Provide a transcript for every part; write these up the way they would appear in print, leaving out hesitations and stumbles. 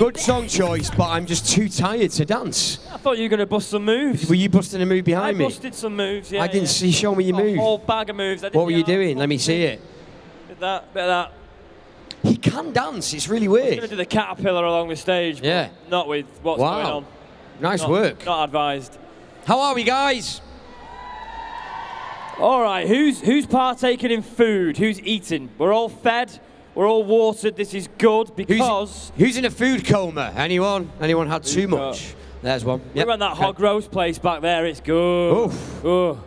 Good song choice, but I'm just too tired to dance. I thought you were going to bust some moves. Were you busting a move behind me? I busted some moves, yeah. I didn't see. Show me your move. A whole bag of moves. What were you doing? Let me see it. Bit that, bit of that. He can dance. It's really I was weird. going to do the caterpillar along the stage, Yeah. but not with what's going on. Nice work. Not advised. How are we, guys? All right, who's partaking in food? Who's eating? We're all fed. We're all watered. This is good because... Who's in a food coma? Anyone? Anyone had too much? There's one. Yep. We're at that hog roast place back there. It's good. Oof. Oh.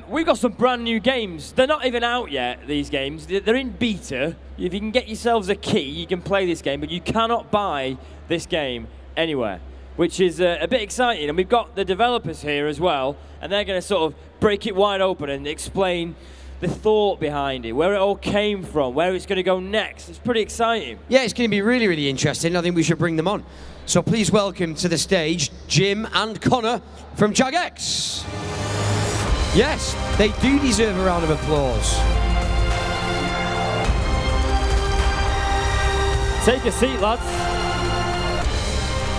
We've got some brand new games. They're not even out yet, these games. They're in beta. If you can get yourselves a key, you can play this game, but you cannot buy this game anywhere, which is a bit exciting. And we've got the developers here as well, and they're going to sort of break it wide open and explain the thought behind it, where it all came from, where it's going to go next. It's pretty exciting. Yeah, it's going to be really, really interesting. I think we should bring them on. So please welcome to the stage Jim and Connor from Jagex. Yes, they do deserve a round of applause. Take a seat, lads.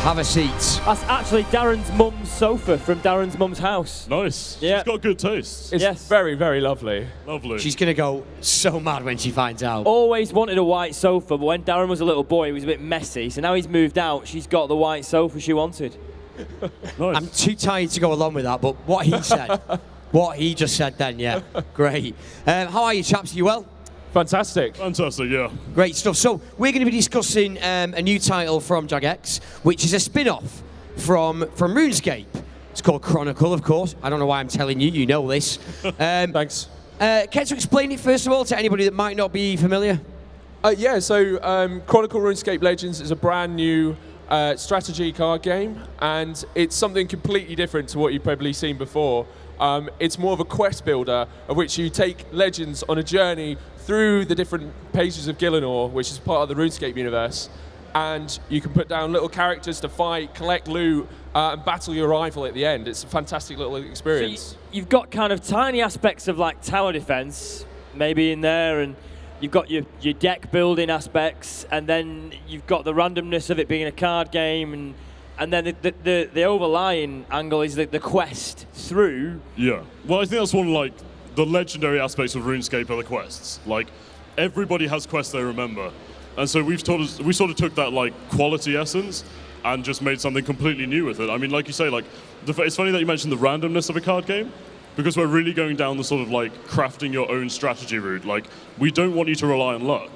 Have a seat. That's actually Darren's mum's sofa from Darren's mum's house. Nice. Yeah. She's got good taste. It's very, very lovely. Lovely. She's going to go so mad when she finds out. Always wanted a white sofa, but when Darren was a little boy, it was a bit messy. So now he's moved out, she's got the white sofa she wanted. Nice. I'm too tired to go along with that, but what he said, what he just said then, yeah, great. How are you, chaps? You well? Fantastic. Fantastic, yeah. Great stuff. So we're going to be discussing a new title from Jagex, which is a spin-off from RuneScape. It's called Chronicle, of course. I don't know why I'm telling you. You know this. Thanks. Care to explain it first of all to anybody that might not be familiar? So Chronicle RuneScape Legends is a brand new strategy card game, and it's something completely different to what you've probably seen before. It's more of a quest builder, of which you take Legends on a journey through the different pages of Gielinor, which is part of the RuneScape universe, and you can put down little characters to fight, collect loot, and battle your rival at the end. It's a fantastic little experience. So you've got kind of tiny aspects of like tower defense, maybe in there, and you've got your deck building aspects, and then you've got the randomness of it being a card game, and then the overlying angle is the quest through. Yeah. Well, I think that's one of like the legendary aspects of RuneScape are the quests. Like everybody has quests they remember, and so we sort of took that like quality essence and just made something completely new with it. I mean, like you say, like it's funny that you mentioned the randomness of a card game, because we're really going down the sort of like crafting your own strategy route. Like we don't want you to rely on luck.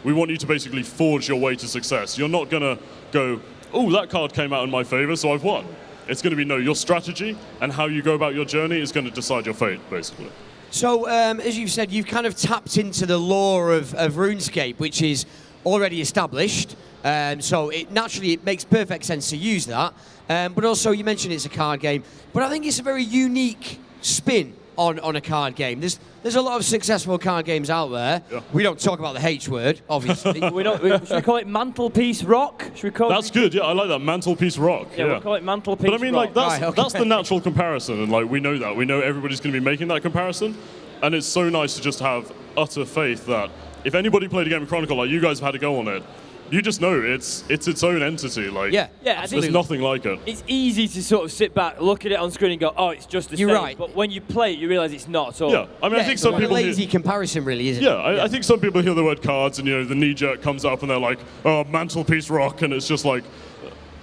We want you to basically forge your way to success. You're not gonna go, oh, that card came out in my favor, so I've won. It's going to be, no, your strategy and how you go about your journey is going to decide your fate, basically. So, as you've said, you've kind of tapped into the lore of RuneScape, which is already established. So it makes perfect sense to use that. But also, you mentioned it's a card game, but I think it's a very unique spin on a card game. There's a lot of successful card games out there. Yeah. We don't talk about the H word, obviously. Should we call it Mantelpiece Rock? Should we call That's good, yeah, I like that, Mantelpiece Rock. Yeah, we'll call it Mantelpiece Rock. But I mean, like, Right, okay. that's the natural comparison, and like we know that. We know everybody's going to be making that comparison, and it's so nice to just have utter faith that if anybody played a game of Chronicle, like you guys have had a go on it, you just know it's its own entity. Like, Yeah, I think there's nothing like it. it's easy to sort of sit back, look at it on screen and go, oh, it's just the same. You're right. But when you play it, you realise it's not at all. Yeah, I mean, I think it's some a people... lazy comparison, really, isn't it? I think some people hear the word cards and, you know, the knee-jerk comes up and they're like, oh, Mantelpiece Rock, and it's just like,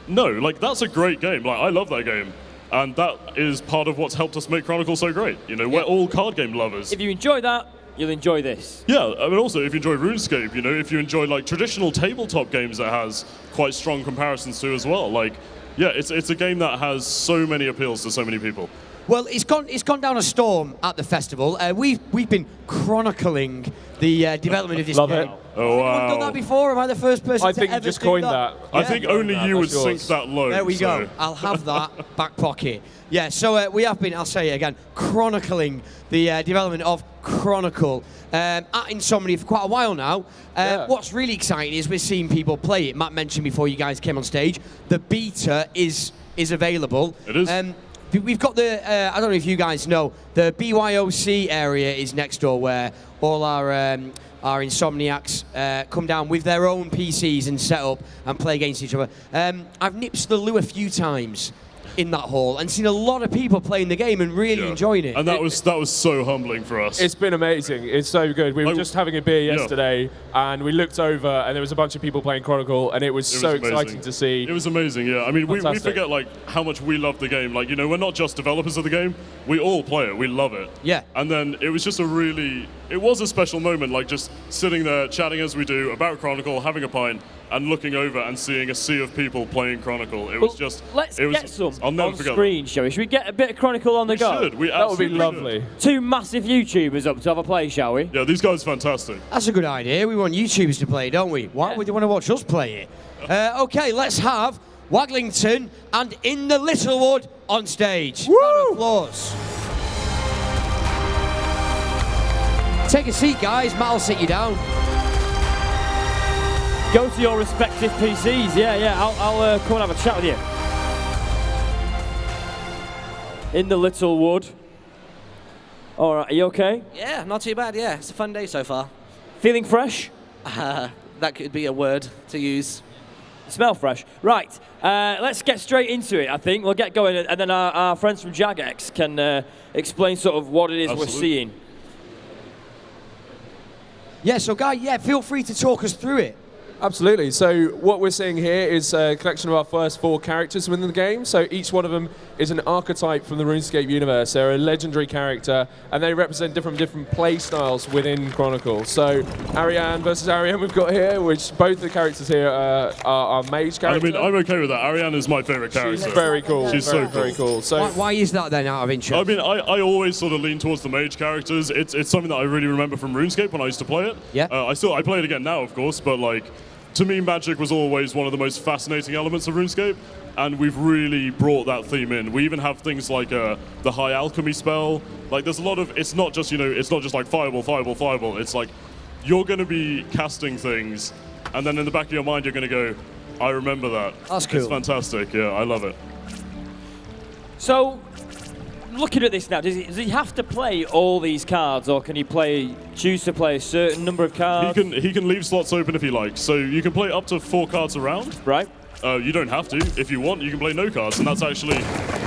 no, like, that's a great game. Like, I love that game. And that is part of what's helped us make Chronicle so great. You know, we're all card game lovers. If you enjoy that, you'll enjoy this. Yeah, I mean, also, if you enjoy RuneScape, you know, if you enjoy, like, traditional tabletop games that has quite strong comparisons to as well, like, yeah, it's a game that has so many appeals to so many people. Well, it's gone down a storm at the festival. We've been chronicling the development of this Love game. it. Oh, Has anyone done that before? Am I the first person I to think you ever just do coined that? that. I think only you would That's sink yours. that low. There we so. go. I'll have that back pocket. Yeah, so we have been, I'll say it again, chronicling the development of Chronicle at Insomnia for quite a while now. What's really exciting is we're seeing people play it. Matt mentioned before you guys came on stage, the beta is available. It is. we've got the, I don't know if you guys know, the BYOC area is next door where all our Insomniacs come down with their own PCs and set up and play against each other. I've nipped to the loo a few times in that hall and seen a lot of people playing the game and really enjoying it. And that was so humbling for us. It's been amazing. It's so good. We were just having a beer yesterday, and we looked over, and there was a bunch of people playing Chronicle, and it was so exciting to see. It was amazing, yeah. I mean, we forget like how much we love the game. Like, you know, we're not just developers of the game. We all play it. We love it. Yeah. And then it was just it was a special moment, like just sitting there chatting as we do about Chronicle, having a pint, and looking over and seeing a sea of people playing Chronicle. It was just. Let's get some I'll never on forget screen, that. shall we? Should we get a bit of Chronicle on the go? Should. We That would be absolutely lovely. should. 2 massive YouTubers up to have a play, shall we? Yeah, these guys are fantastic. That's a good idea. We want YouTubers to play, don't we? Why would you want to watch us play it? Okay, let's have Waglington and In the Littlewood on stage. Woo! Round of applause. Take a seat, guys. Matt will sit you down. Go to your respective PCs. Yeah. I'll come and have a chat with you. In the Littlewood. All right, are you okay? Yeah, not too bad, yeah. It's a fun day so far. Feeling fresh? That could be a word to use. Smell fresh. Right, let's get straight into it, I think. We'll get going, and then our friends from Jagex can explain sort of what it is we're seeing. Yeah, so Guy, feel free to talk us through it. Absolutely. So what we're seeing here is a collection of our first 4 characters within the game. So each one of them is an archetype from the RuneScape universe. They're a legendary character, and they represent different play styles within Chronicle. So Ariane versus Ariane we've got here, which both the characters here are mage characters. I mean, I'm okay with that. Ariane is my favorite character. She's very cool. She's very cool. So Why is that then, out of interest? I mean, I always sort of lean towards the mage characters. It's something that I really remember from RuneScape when I used to play it. Yeah. I play it again now, of course, but like, to me, magic was always one of the most fascinating elements of RuneScape, and we've really brought that theme in. We even have things like the high alchemy spell. Like, there's a lot of. It's not just like fireball. It's like you're going to be casting things, and then in the back of your mind, you're going to go, I remember that. That's cool. It's fantastic. Yeah, I love it. So, looking at this now, does he have to play all these cards, or can he choose to play a certain number of cards? He can leave slots open if he likes. So you can play up to 4 cards a round. Right. You don't have to. If you want, you can play no cards. And that's actually,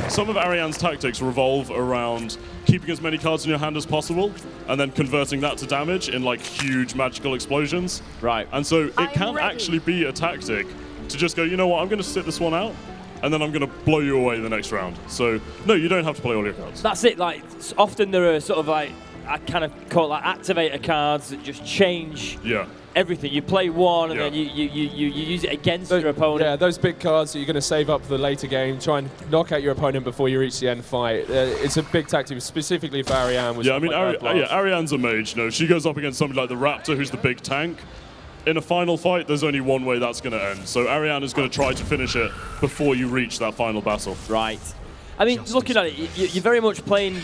some of Ariane's tactics revolve around keeping as many cards in your hand as possible and then converting that to damage in like huge magical explosions. Right. And so it can actually be a tactic to just go, you know what, I'm going to sit this one out, and then I'm going to blow you away the next round. So, no, you don't have to play all your cards. That's it. Like, often there are sort of like, I kind of call it like activator cards that just change everything. You play one, and then you use it against your opponent. Yeah, those big cards that you're going to save up for the later game. Try and knock out your opponent before you reach the end fight. It's a big tactic, specifically for Ariane. Yeah, I mean, Ariane's a mage. No, she goes up against somebody like the Raptor, who's the big tank. In a final fight, there's only one way that's going to end. So Ariane is going to try to finish it before you reach that final battle. Right. I mean, looking at it, you're very much playing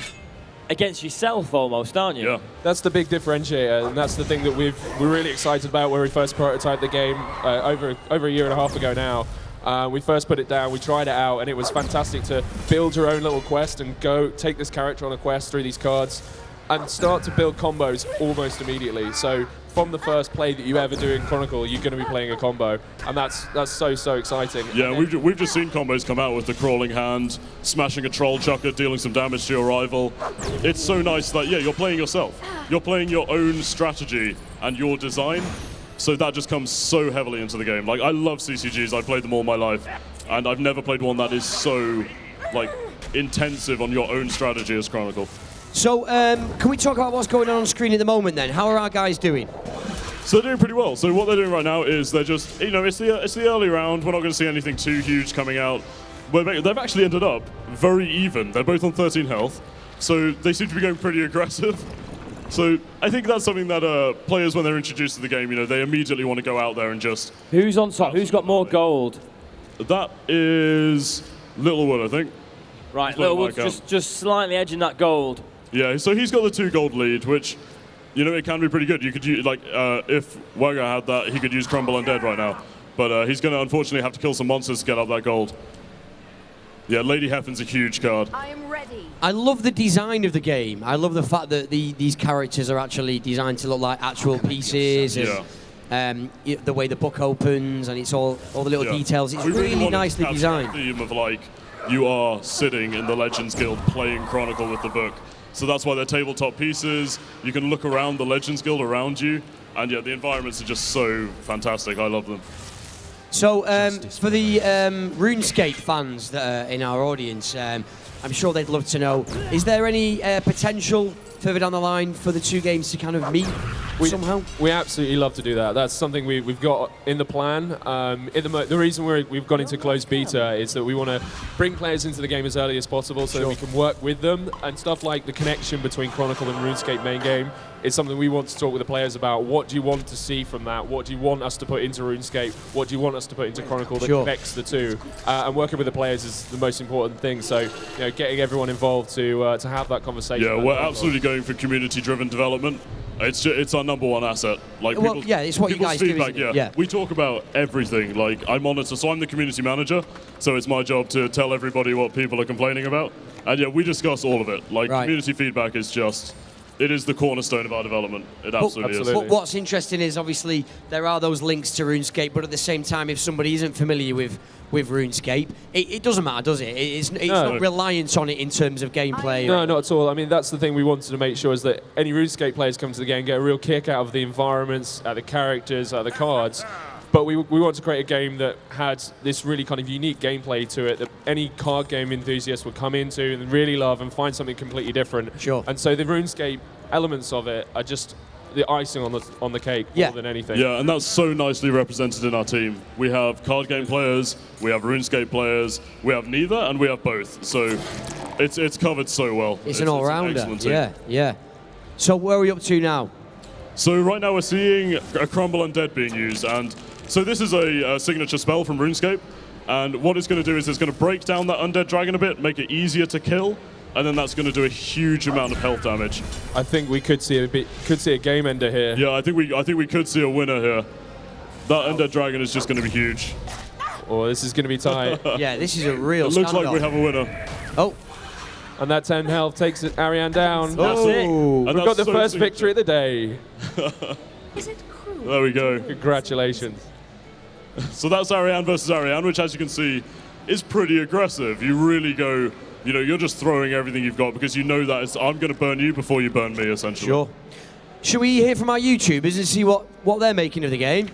against yourself almost, aren't you? Yeah. That's the big differentiator, and that's the thing that we're really excited about when we first prototyped the game over a year and a half ago now. We first put it down, we tried it out, and it was fantastic to build your own little quest and go take this character on a quest through these cards and start to build combos almost immediately. So from the first play that you ever do in Chronicle, you're going to be playing a combo, and that's so exciting. Yeah, we've just seen combos come out with the crawling hand, smashing a troll chucker, dealing some damage to your rival. It's so nice that you're playing yourself. You're playing your own strategy and your design. So that just comes so heavily into the game. Like, I love CCGs. I've played them all my life, and I've never played one that is so like intensive on your own strategy as Chronicle. So, can we talk about what's going on screen at the moment then? How are our guys doing? So they're doing pretty well. So what they're doing right now is they're just, it's the early round. We're not going to see anything too huge coming out. But they've actually ended up very even. They're both on 13 health. So they seem to be going pretty aggressive. So I think that's something that players, when they're introduced to the game, they immediately want to go out there and just... Who's on top? Who's got more gold? That is Littlewood, I think. Right, Littlewood's just slightly edging that gold. Yeah, so he's got the 2 gold lead, which, it can be pretty good. You could use, if Wagga had that, he could use Crumble Undead right now. But he's going to unfortunately have to kill some monsters to get up that gold. Yeah, Lady Heffin's a huge card. I am ready. I love the design of the game. I love the fact that these characters are actually designed to look like actual pieces. And, the way the book opens and it's all the little details. It's We really wanted to nicely capture designed. that theme of like, you are sitting in the Legends Guild playing Chronicle with the book. So that's why they're tabletop pieces. You can look around the Legends Guild around you. And yeah, the environments are just so fantastic. I love them. So for the RuneScape fans that are in our audience, I'm sure they'd love to know, is there any potential further down the line for the two games to kind of meet somehow? We absolutely love to do that. That's something we've got in the plan. The reason we've gone into closed beta is that we want to bring players into the game as early as possible so that we can work with them, and stuff like the connection between Chronicle and RuneScape main game is something we want to talk with the players about. What do you want to see from that? What do you want us to put into RuneScape? What do you want us to put into Chronicle that connects the two? And working with the players is the most important thing. So, getting everyone involved to have that conversation. Yeah, we're absolutely going for community-driven development. It's our number one asset. Like, it's what you guys do. Feedback, yeah. We talk about everything. Like, I monitor, so I'm the community manager. So it's my job to tell everybody what people are complaining about. And yeah, we discuss all of it. Like, community feedback is just. It is the cornerstone of our development. It absolutely is. But what's interesting is obviously there are those links to RuneScape, but at the same time, if somebody isn't familiar with RuneScape, it doesn't matter, does it? It's not reliant on it in terms of gameplay. No, not at all. I mean, that's the thing we wanted to make sure is that any RuneScape players come to the game get a real kick out of the environments, the characters, the cards. But we want to create a game that had this really kind of unique gameplay to it that any card game enthusiast would come into and really love and find something completely different. Sure. And so the RuneScape elements of it are just the icing on the cake more than anything. Yeah, and that's so nicely represented in our team. We have card game players, we have RuneScape players, we have neither, and we have both. So it's covered so well. It's an all-rounder. Excellent team. Yeah. So where are we up to now? So right now we're seeing a Crumble Undead being used, and so this is a signature spell from RuneScape, and what it's going to do is it's going to break down that undead dragon a bit, make it easier to kill, and then that's going to do a huge amount of health damage. I think we could see a game ender here. Yeah, I think we could see a winner here. That undead dragon is just going to be huge. Oh, this is going to be tight. Yeah, this is a real. It looks like we have a winner. Oh. And that 10 health takes Ariane down. That's it. And We've got the first victory of the day. Is it cruel? There we go. Congratulations. So that's Ariane versus Ariane, which, as you can see, is pretty aggressive. You really go, you're just throwing everything you've got because you know that I'm going to burn you before you burn me, essentially. Sure. Should we hear from our YouTubers and see what they're making of the game?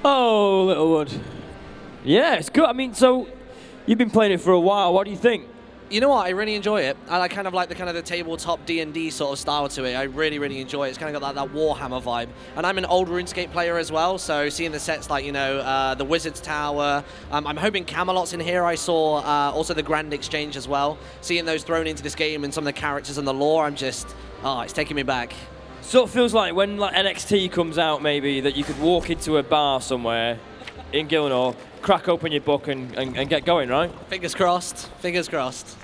Oh, Littlewood. Yeah, it's good. I mean, so you've been playing it for a while. What do you think? You know what? I really enjoy it. I kind of like the tabletop D&D sort of style to it. I really, really enjoy it. It's kind of got that Warhammer vibe. And I'm an old RuneScape player as well, so seeing the sets like, the Wizard's Tower. I'm hoping Camelot's in here. I saw also the Grand Exchange as well. Seeing those thrown into this game and some of the characters and the lore, it's taking me back. Sort of feels like when NXT comes out, maybe, that you could walk into a bar somewhere in Gillingham, crack open your book and get going, right? Fingers crossed. Fingers crossed.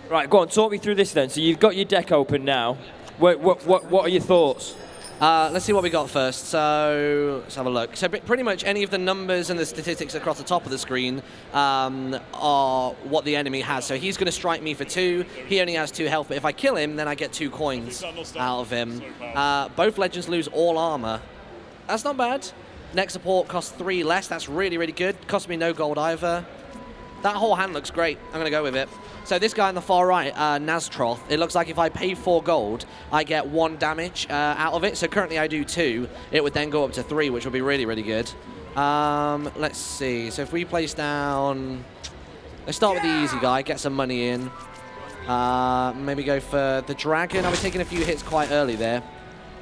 Right, go on, talk me through this then. So you've got your deck open now. What are your thoughts? Let's see what we got first. So let's have a look. So pretty much any of the numbers and the statistics across the top of the screen are what the enemy has. So he's going to strike me for 2. He only has 2 health, but if I kill him, then I get 2 coins out of him. Both legends lose all armor. That's not bad. Next support costs 3 less. That's really, really good. Cost me no gold either. That whole hand looks great. I'm going to go with it. So this guy on the far right, Naztroth, it looks like if I pay 4 gold, I get 1 damage out of it. So currently I do 2. It would then go up to 3, which would be really, really good. Let's see. So if we place down... Let's start with the easy guy, get some money in. Maybe go for the dragon. I was taking a few hits quite early there.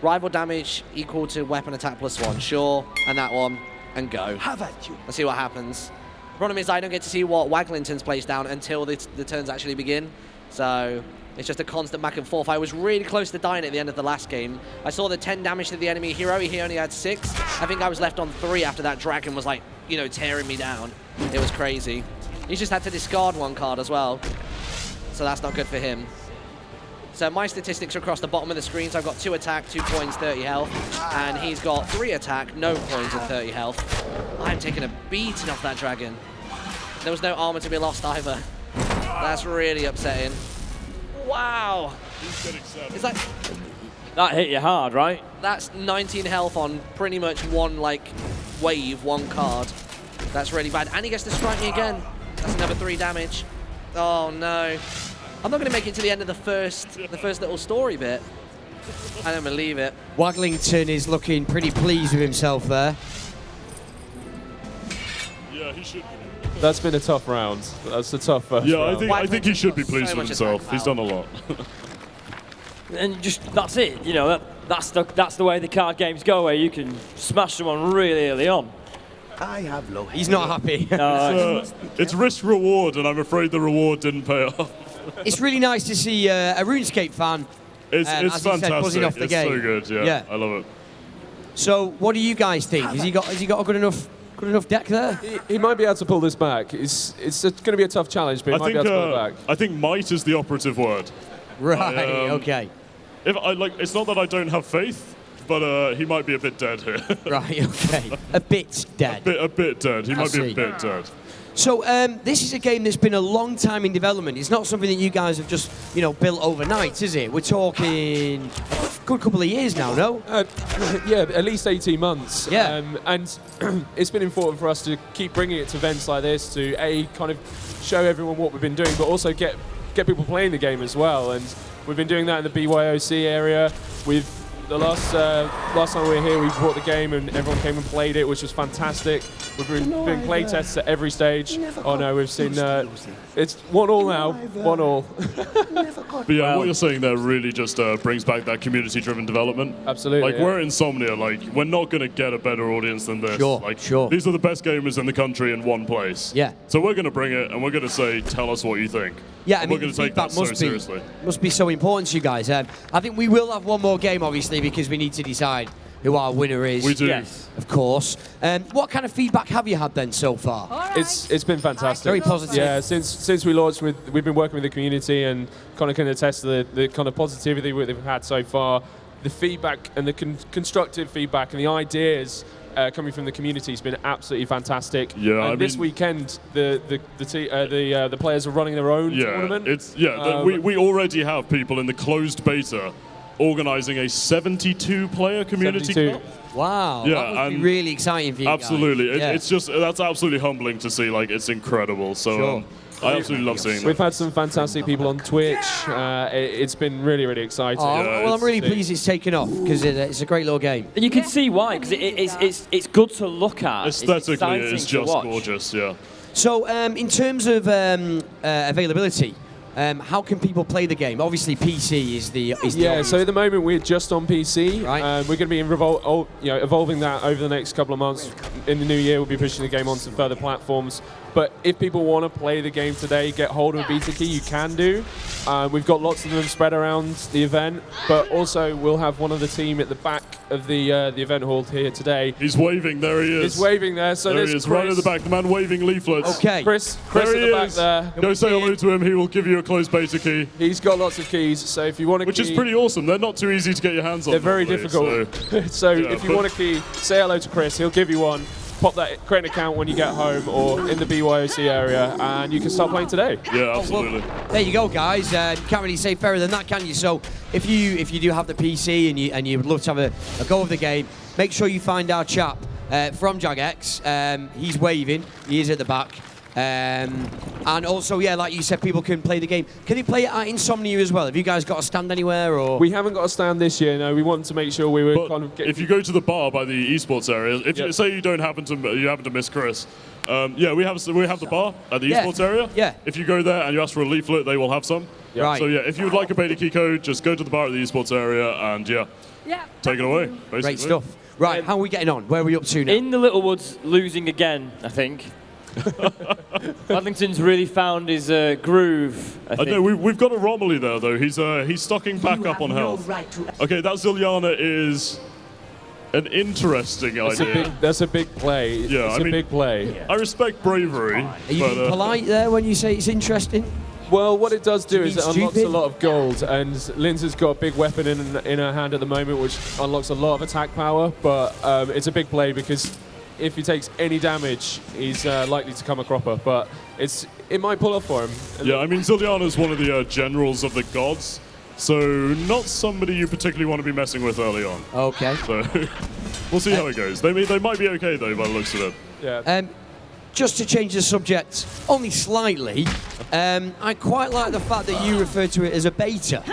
Rival damage equal to weapon attack +1. Sure. And that one. And go. Have at you. Let's see what happens. Problem is I don't get to see what Waglington's placed down until the turns actually begin. So it's just a constant back and forth. I was really close to dying at the end of the last game. I saw the 10 damage to the enemy hero. He only had 6. I think I was left on 3 after that dragon was like, tearing me down. It was crazy. He just had to discard 1 card as well. So that's not good for him. So my statistics are across the bottom of the screen. So I've got 2 attack, 2 points, 30 health. And he's got 3 attack, no points and 30 health. I'm taking a beating off that dragon. There was no armor to be lost either. That's really upsetting. Wow. He's getting set. It's like, That hit you hard, right? that's 19 health on pretty much one, like, wave, one card. That's really bad. And he gets to strike me again. That's another 3 damage. Oh, no. I'm not going to make it to the end of the first little story bit. I don't believe it. Waglington is looking pretty pleased with himself there. Yeah, he should. That's been a tough round. That's a tough first Yeah, round. I think he should be So pleased with much attack himself. He's power. done a lot. And just that's it. You know, that's the way the card games go, where you can smash someone really early on. I have low. He's not happy. It's risk reward, and I'm afraid the reward didn't pay off. It's really nice to see a RuneScape fan. It's as he said, fantastic. buzzing off the It's game. so good. Yeah, Yeah. I love it. So, what do you guys think? Has he got a good enough deck there? He might be able to pull this back. It's going to be a tough challenge, but he might be able to pull it back. I think might is the operative word. Right. um, Okay. If I like, it's not that I don't have faith, but he might be a bit dead here. Right. Okay. A bit dead. a bit dead. He might be see. a bit dead. So this is a game that's been a long time in development. It's not something that you guys have just, built overnight, is it? We're talking a good couple of years now, no? Yeah, at least 18 months. Yeah. And it's been important for us to keep bringing it to events like this to kind of show everyone what we've been doing, but also get people playing the game as well. And we've been doing that in the BYOC area. The last time we were here, we brought the game and everyone came and played it, which was fantastic. We've been doing play tests at every stage. Oh no, we've seen it's 1-1 now, 1-1. But yeah, what you're saying there really just brings back that community-driven development. Absolutely. Like we're Insomnia, like we're not going to get a better audience than this. Sure, like, sure. These are the best gamers in the country in one place. Yeah. So we're going to bring it, and we're going to say, tell us what you think. Yeah, And we're going to take that so seriously. Must be so important to you guys. I think we will have one more game, obviously, because we need to decide who our winner is. We do. Yes. Of course. What kind of feedback have you had then so far? It's been fantastic. Very positive. Yeah, since we launched, we've been working with the community and kind of can attest to the kind of positivity we've had so far. The feedback and the constructive feedback and the ideas coming from the community has been absolutely fantastic. Yeah, and this weekend the players are running their own tournament. We already have people in the closed beta organising a 72-player community 72. cup. Wow. Yeah, that would be and really exciting for you Absolutely. guys. Yeah. It's just, that's absolutely humbling to see. Like, it's incredible. So Sure. I absolutely love seeing We've that. had some fantastic people on Twitch. It's been really, really exciting. Oh, Yeah, well, I'm really it's- pleased it's taken off because it's a great little game. And you can see why, because it's good to look at. Aesthetically, exciting it's to just watch. gorgeous. Yeah. So, in terms of availability, how can people play the game? Obviously, PC is the Yeah, so at the moment we're just on PC. Right. We're going to be evolving that over the next couple of months. In the new year, we'll be pushing the game onto further platforms. But if people want to play the game today, get hold of a beta key, you can do. We've got lots of them spread around the event, but also we'll have one of the team at the back of the event hall here today. He's waving. There he is. He's waving there. So There he there's is, right at the Chris. back. The man waving leaflets. Okay. Chris There at he the back is. there. Go say hello to him. He will give you a closed beta key, He's got lots of keys, so if you want a which key, is pretty awesome. They're not too easy to get your hands on. they're very normally, difficult. So yeah, if you but- want a key, say hello to Chris. He'll give you one. Pop that, create an account when you get home or in the BYOC area, and you can start playing today. Yeah, absolutely. There you go, guys. You can't really say fairer than that, can you? So, if you do have the PC and you would love to have a go of the game, make sure you find our chap from JagX. He's waving. He is at the back. And also, yeah, like you said, people can play the game. Can they play it at Insomnia as well? Have you guys got a stand anywhere, or? We haven't got a stand this year. No, we wanted to make sure we were But kind of getting. if you go to the bar by the esports area, if you Yep. say you happen to miss Chris, yeah, we have the bar at the Yeah. esports area. Yeah. If you go there and you ask for a leaflet, they will have some. Right. So yeah, if you would like a beta key code, just go to the bar at the esports area and take it away. Basically. Great stuff. Right, how are we getting on? Where are we up to now? In the Little Woods, losing again, I think. Adlington's really found his groove, I I think. know we've got a Romilly there though. He's stocking back up on health. Okay, that Ziliana is an interesting idea. That's a big play. Yeah, it's I a mean- big play. I respect bravery, Are you but being polite there when you say it's interesting? Well, what it does do To is be it unlocks stupid? a lot of gold, and Lindsay's got a big weapon in her hand at the moment, which unlocks a lot of attack power. But it's a big play because if he takes any damage, he's likely to come a cropper. But it might pull off for him. Yeah, I mean, Ziliana's one of the generals of the gods, so not somebody you particularly want to be messing with early on. Okay. So we'll see how it goes. They might be okay, though, by the looks of it. Yeah. Just to change the subject only slightly, I quite like the fact that you refer to it as a beta.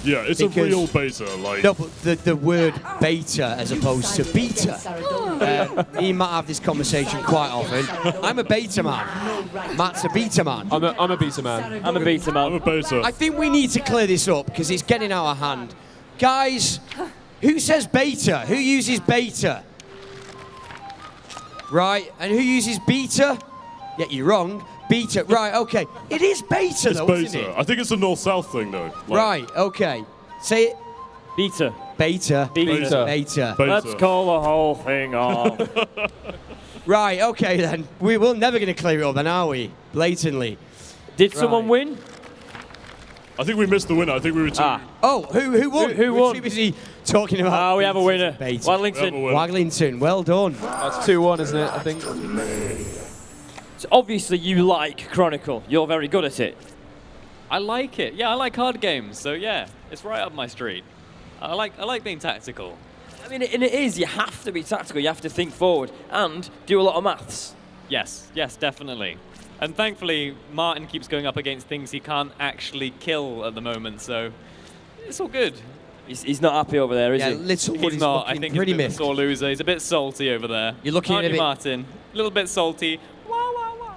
Yeah, it's Because- a real beta. Like, No, but the word beta as opposed to beta. You might have this conversation quite often. I'm a beta man. Matt's a beta man. I'm a beta man. I'm a beta I'm a man. beta. I think we need to clear this up because it's getting out of hand. Guys, who says beta? Who uses beta? Right, and who uses beta? Yeah, you're wrong. Beta, right, okay. It is beta It's though, beta. isn't it? I think it's a north-south thing, though. Like, Right, okay. Say it. Beta. Beta. Beta. Beta. Beta. Let's call the whole thing off. Right, okay then. We're never going to clear it up then, are we? Blatantly. Did someone Right. win? I think we missed the winner. I think we were too. Oh, who won? Who We're won? too busy talking about. Ah, we have a winner. Beta. Wadlington. Waglington, well done. That's 2-1, isn't it? I think. So obviously you like Chronicle. You're very good at it. I like it. Yeah, I like hard games. So yeah, it's right up my street. I like being tactical. I mean, and it is. You have to be tactical. You have to think forward and do a lot of maths. Yes, definitely. And thankfully, Martin keeps going up against things he can't actually kill at the moment, so it's all good. He's not happy over there, is Yeah, he? Littlewood He's is not. I looking think pretty he's a bit of a miffed. sore loser. He's a bit salty over there. You're looking Aren't at a you, bit- Martin? A little bit salty. Wah, wah, wah.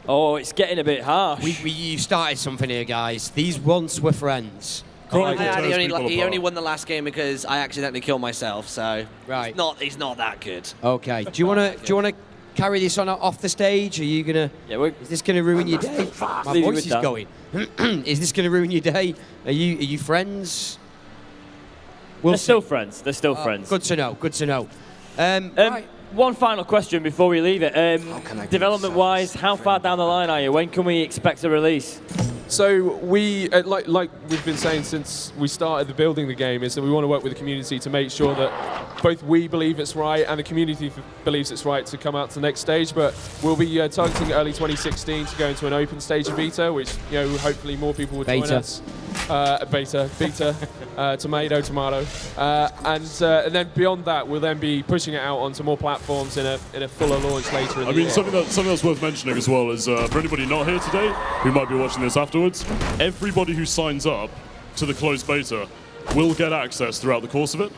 Oh, it's getting a bit harsh. You started something here, guys. These once were friends. Chronicle He tears people only apart. won the last game because I accidentally killed myself. So Right. he's not that good. Okay. Do you wanna carry this on off the stage? Are you gonna? Yeah, Is this gonna ruin your day? My Leave it voice with is that. going. Is this gonna ruin your day? Are you friends? We'll They're see. still friends. They're still friends. Good to know. Good to know. Right. One final question before we leave it. can I do Development-wise, how far down the line are you? When can we expect a release? So we, like we've been saying since we started building the game, is that we want to work with the community to make sure that both we believe it's right and the community believes it's right to come out to the next stage. But we'll be targeting early 2016 to go into an open stage of beta, which hopefully more people will join Beta. us. Beta, tomato, and then beyond that, we'll then be pushing it out onto more platforms in a fuller launch later in the I mean, year. something that's worth mentioning as well is for anybody not here today who might be watching this afterwards, everybody who signs up to the closed beta will get access throughout the course of it.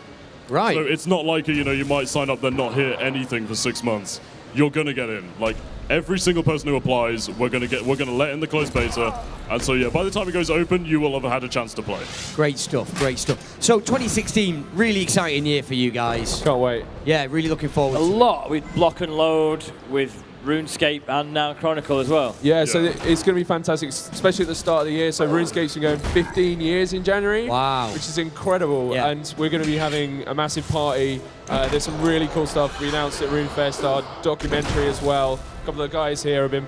Right. So it's not like you might sign up then not hear anything for 6 months. You're gonna get in. Like every single person who applies, we're gonna let in the closed beta, and so yeah, by the time it goes open, you will have had a chance to play. Great stuff. Great stuff. So 2016, really exciting year for you guys. Can't wait. Yeah, really looking forward. A to it. lot with Block and Load, with RuneScape, and now Chronicle as well. Yeah, so it's going to be fantastic, especially at the start of the year. So RuneScape's been going 15 years in January. Wow. Which is incredible. Yeah. And we're going to be having a massive party. There's some really cool stuff. We announced at RuneFest, our documentary as well. A couple of the guys here have been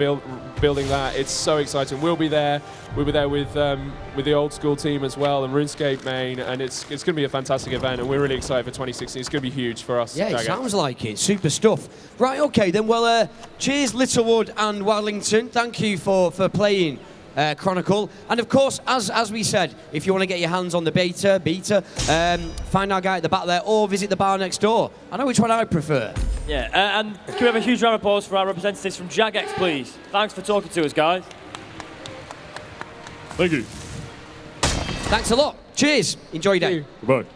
building that. It's so exciting. We'll be there. We'll be there with the old school team as well, and RuneScape main, and it's going to be a fantastic event, and we're really excited for 2016. It's going to be huge for us. Yeah, it Jagged. sounds like it. Super stuff. Right, okay, then, well, cheers, Littlewood and Wadlington. Thank you for playing Chronicle. And, of course, as we said, if you want to get your hands on the beta, find our guy at the back there or visit the bar next door. I know which one I prefer. Yeah, and can we have a huge round of applause for our representatives from Jagex, please? Thanks for talking to us, guys. Thank you. Thanks a lot. Cheers. Enjoy your day. Goodbye.